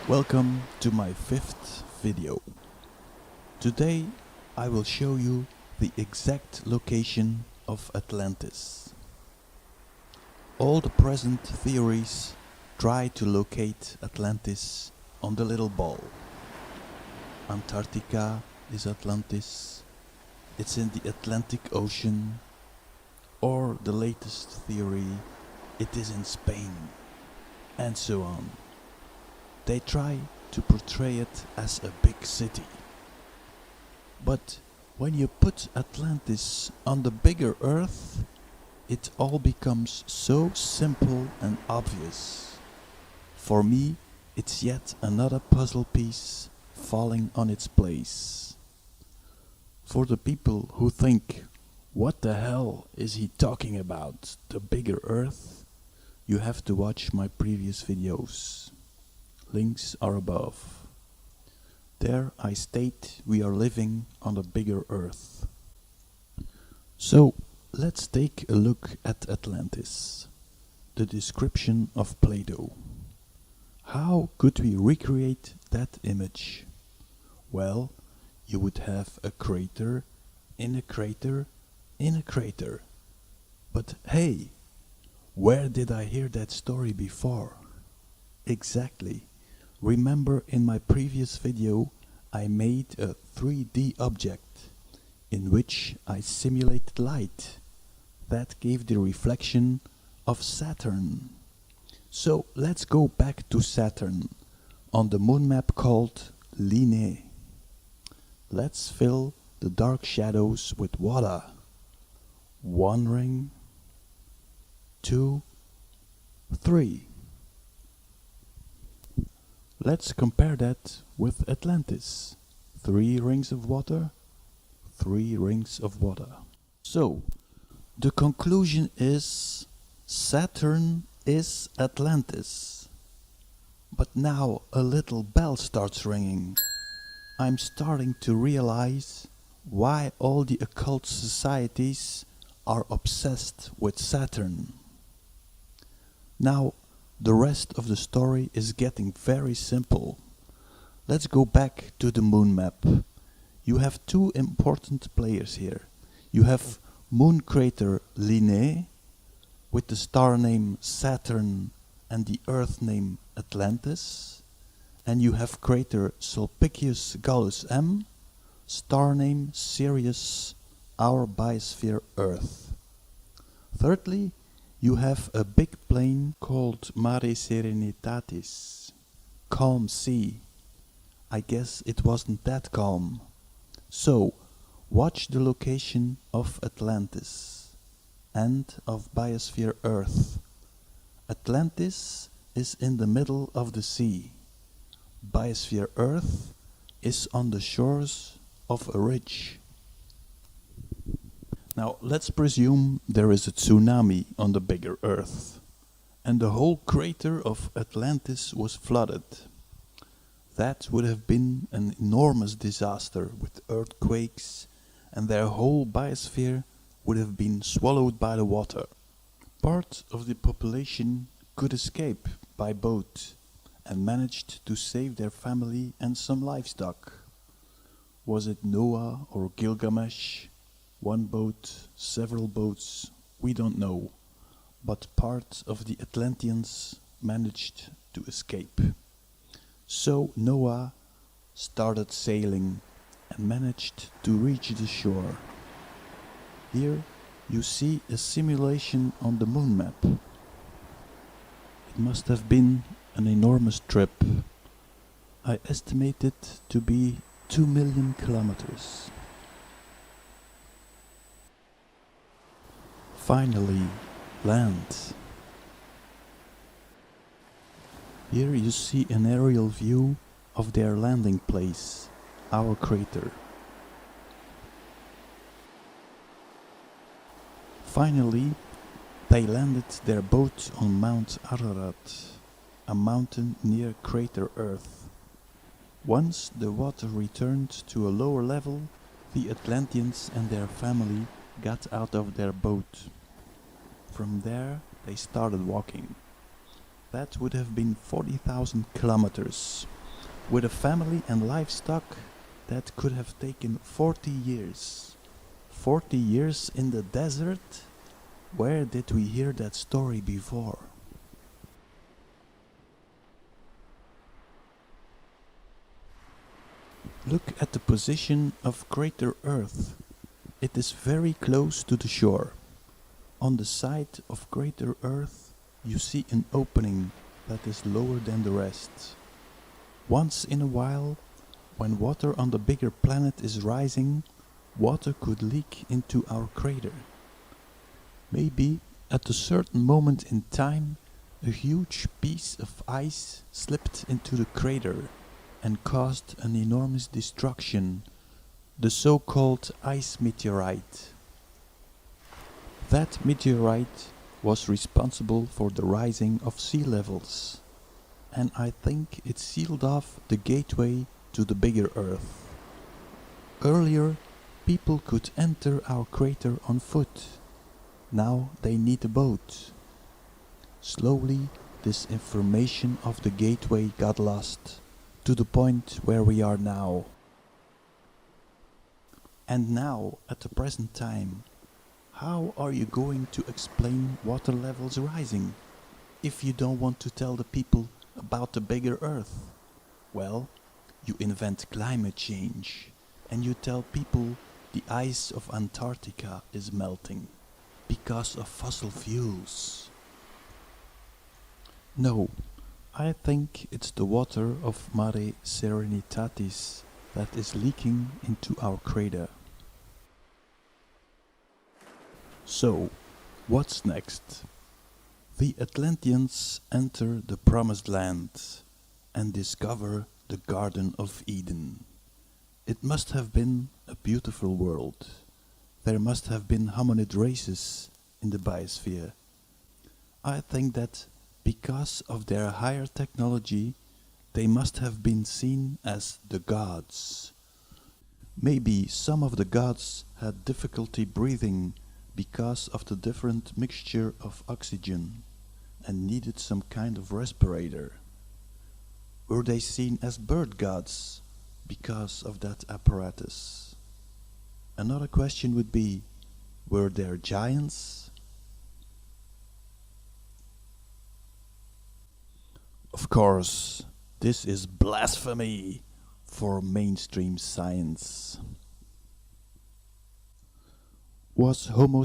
Welcome to my 5th video. Today I will show you the exact location of Atlantis. All the present theories try to locate Atlantis on the little ball. Antarctica is Atlantis, it's in the Atlantic Ocean, or the latest theory, it is in Spain, and so on. They try to portray it as a big city. But when you put Atlantis on the bigger Earth, it all becomes so simple and obvious. For me, it's yet another puzzle piece falling on its place. For the people who think, what the hell is he talking about, the bigger Earth? You have to watch my previous videos. Links are above. There I state we are living on a bigger Earth. So let's take a look at Atlantis. The description of Plato. How could we recreate that image? Well, you would have a crater in a crater in a crater. But hey, where did I hear that story before? Exactly. Remember in my previous video I made a 3D object in which I simulated light. That gave the reflection of Saturn. So let's go back to Saturn on the moon map called Linné. Let's fill the dark shadows with water. 1 ring, 2, 3. Let's compare that with Atlantis. 3 rings of water, 3 rings of water. So, the conclusion is Saturn is Atlantis. But now a little bell starts ringing. I'm starting to realize why all the occult societies are obsessed with Saturn. Now, the rest of the story is getting very simple. Let's go back to the moon map. You have 2 important players here. You have moon crater Linné with the star name Saturn and the earth name Atlantis. And you have crater Sulpicius Gallus M, star name Sirius, our biosphere Earth. Thirdly, you have a big plain called Mare Serenitatis, calm sea. I guess it wasn't that calm. So, watch the location of Atlantis and of biosphere Earth. Atlantis is in the middle of the sea. Biosphere Earth is on the shores of a ridge. Now let's presume there is a tsunami on the bigger Earth, and the whole crater of Atlantis was flooded. That would have been an enormous disaster with earthquakes, and their whole biosphere would have been swallowed by the water. Part of the population could escape by boat and managed to save their family and some livestock. Was it Noah or Gilgamesh? 1 boat, several boats, we don't know, but part of the Atlanteans managed to escape. So Noah started sailing and managed to reach the shore. Here you see a simulation on the moon map. It must have been an enormous trip. I estimate it to be 2 million kilometers. Finally, land. Here you see an aerial view of their landing place, our crater. Finally, they landed their boat on Mount Ararat, a mountain near crater Earth. Once the water returned to a lower level, the Atlanteans and their family got out of their boat. From there they started walking. That would have been 40,000 kilometers. With a family and livestock, that could have taken 40 years. 40 years in the desert? Where did we hear that story before? Look at the position of Crater Earth. It is very close to the shore. On the side of Crater Earth, you see an opening that is lower than the rest. Once in a while, when water on the bigger planet is rising, water could leak into our crater. Maybe at a certain moment in time, a huge piece of ice slipped into the crater and caused an enormous destruction, the so-called ice meteorite. That meteorite was responsible for the rising of sea levels, and I think it sealed off the gateway to the bigger Earth. Earlier, people could enter our crater on foot. Now they need a boat. Slowly, this information of the gateway got lost, to the point where we are now. And now, at the present time, how are you going to explain water levels rising if you don't want to tell the people about the bigger Earth? Well, you invent climate change and you tell people the ice of Antarctica is melting because of fossil fuels. No, I think it's the water of Mare Serenitatis that is leaking into our crater. So, what's next? The Atlanteans enter the Promised Land and discover the Garden of Eden. It must have been a beautiful world. There must have been hominid races in the biosphere. I think that because of their higher technology, they must have been seen as the gods. Maybe some of the gods had difficulty breathing because of the different mixture of oxygen and needed some kind of respirator. Were they seen as bird gods because of that apparatus? Another question would be, were there giants? Of course, this is blasphemy for mainstream science. Was Homo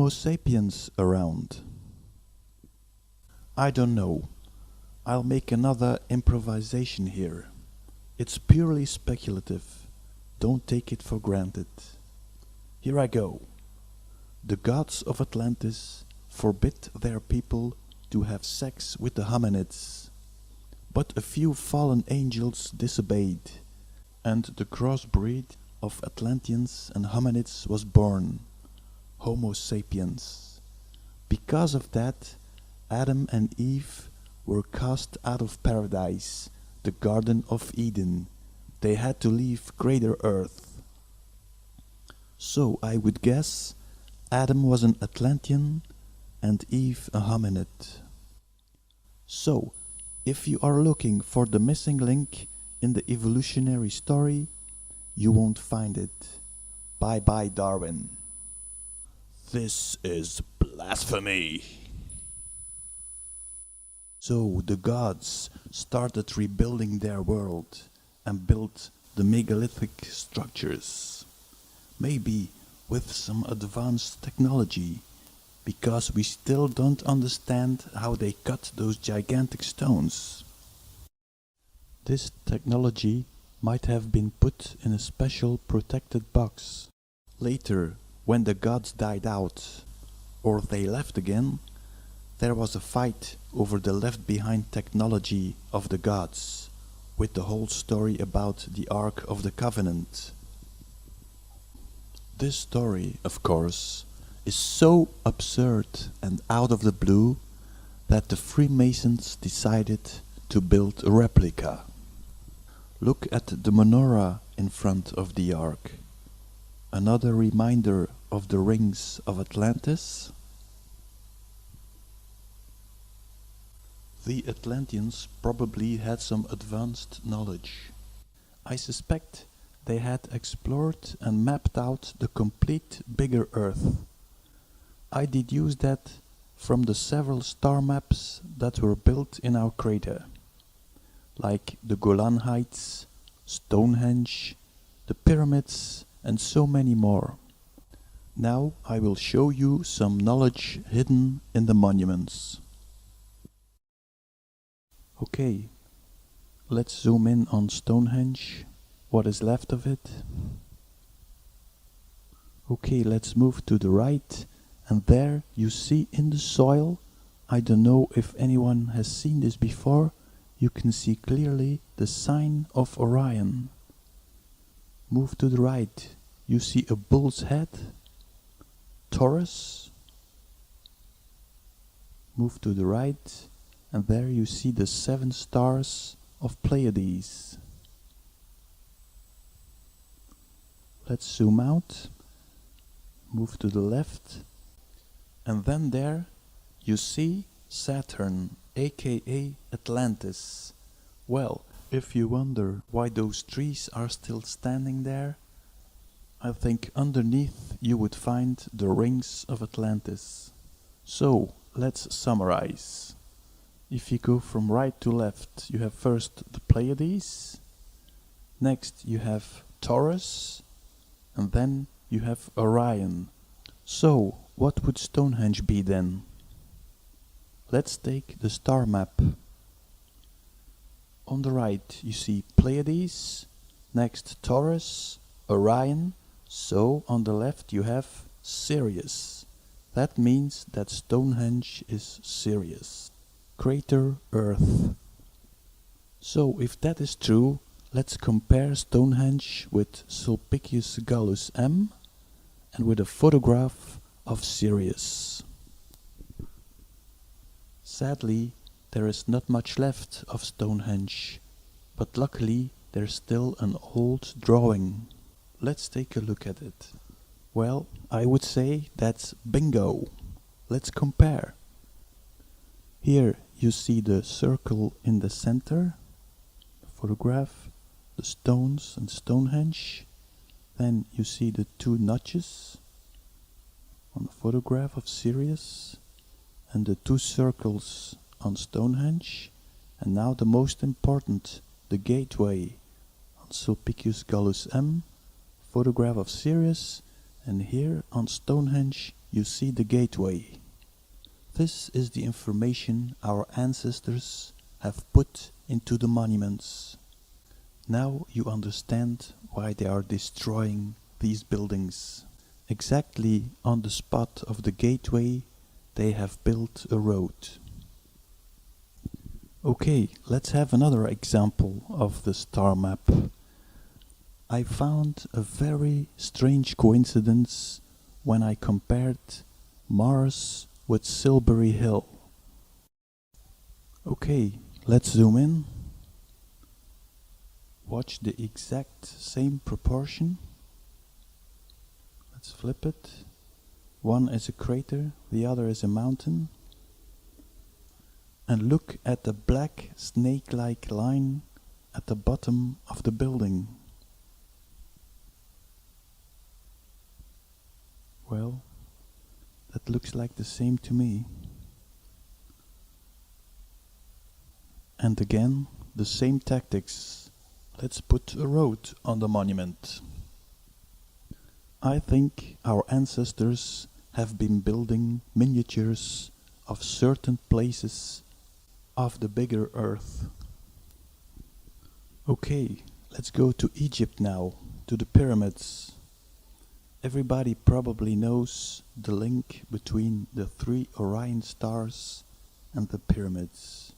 sapiens around? I don't know. I'll make another improvisation here. It's purely speculative. Don't take it for granted. Here I go. The gods of Atlantis forbid their people to have sex with the hominids. But a few fallen angels disobeyed, and the crossbreed of Atlanteans and hominids was born, Homo sapiens. Because of that, Adam and Eve were cast out of paradise, the Garden of Eden. They had to leave Crater Earth. So I would guess Adam was an Atlantean and Eve a hominid. So, if you are looking for the missing link in the evolutionary story, you won't find it. Bye bye, Darwin. This is blasphemy. So the gods started rebuilding their world and built the megalithic structures. Maybe with some advanced technology, because we still don't understand how they cut those gigantic stones. This technology might have been put in a special protected box. Later, when the gods died out, or they left again, there was a fight over the left behind technology of the gods, with the whole story about the Ark of the Covenant. This story, of course, is so absurd and out of the blue that the Freemasons decided to build a replica. Look at the menorah in front of the Ark. Another reminder of the rings of Atlantis. The Atlanteans probably had some advanced knowledge. I suspect they had explored and mapped out the complete bigger Earth. I deduce that from the several star maps that were built in our crater, like the Golan Heights, Stonehenge, the pyramids, and so many more. Now I will show you some knowledge hidden in the monuments. Okay, let's zoom in on Stonehenge, what is left of it. Okay, let's move to the right, and there you see in the soil, I don't know if anyone has seen this before, you can see clearly the sign of Orion. Move to the right, you see a bull's head, Taurus. Move to the right, and there you see the 7 stars of Pleiades. Let's zoom out, move to the left, and then there you see Saturn, aka Atlantis. Well, if you wonder why those trees are still standing there, I think underneath you would find the rings of Atlantis. So, let's summarize. If you go from right to left, you have first the Pleiades, next you have Taurus, and then you have Orion. So, what would Stonehenge be then? Let's take the star map. On the right you see Pleiades, next Taurus, Orion, so on the left you have Sirius. That means that Stonehenge is Sirius. Crater Earth. So if that is true, let's compare Stonehenge with Sulpicius Gallus M and with a photograph of Sirius. Sadly, there is not much left of Stonehenge, but luckily there's still an old drawing. Let's take a look at it. Well, I would say that's bingo. Let's compare. Here you see the circle in the center, the photograph, the stones and Stonehenge. Then you see the 2 notches on the photograph of Sirius and the 2 circles on Stonehenge. And now the most important, the gateway on Sulpicius Gallus M, photograph of Sirius, and here on Stonehenge you see the gateway. This is the information our ancestors have put into the monuments. Now you understand why they are destroying these buildings. Exactly on the spot of the gateway they have built a road. Okay, let's have another example of the star map. I found a very strange coincidence when I compared Mars with Silbury Hill. Okay, let's zoom in. Watch the exact same proportion. Let's flip it. One is a crater, the other is a mountain. And look at the black snake-like line at the bottom of the building. Well, that looks like the same to me. And again, the same tactics. Let's put a road on the monument. I think our ancestors have been building miniatures of certain places of the bigger Earth. Okay, let's go to Egypt now, to the pyramids. Everybody probably knows the link between the 3 Orion stars and the pyramids.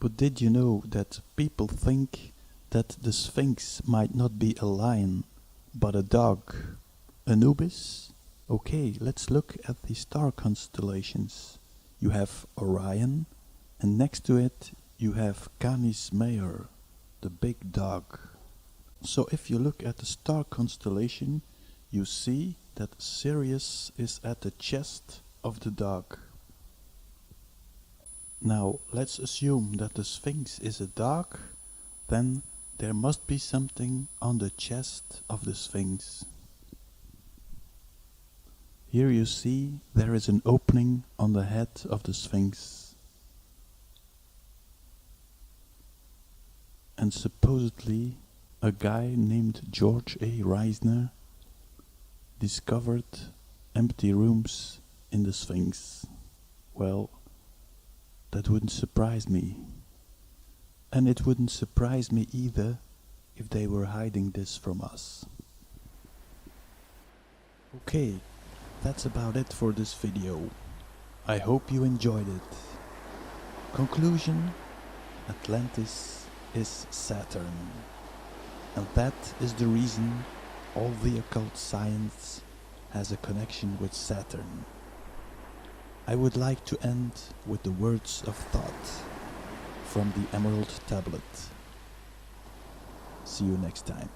But did you know that people think that the Sphinx might not be a lion, but a dog? Anubis? Okay, let's look at the star constellations. You have Orion, and next to it you have Canis Major, the big dog. So if you look at the star constellation, you see that Sirius is at the chest of the dog. Now, let's assume that the Sphinx is a dog, then there must be something on the chest of the Sphinx. Here you see there is an opening on the head of the Sphinx. And supposedly a guy named George A. Reisner discovered empty rooms in the Sphinx. Well, that wouldn't surprise me. And it wouldn't surprise me either if they were hiding this from us. Okay, that's about it for this video. I hope you enjoyed it. Conclusion: Atlantis is Saturn. And that is the reason all the occult science has a connection with Saturn. I would like to end with the words of thought from the Emerald Tablet. See you next time.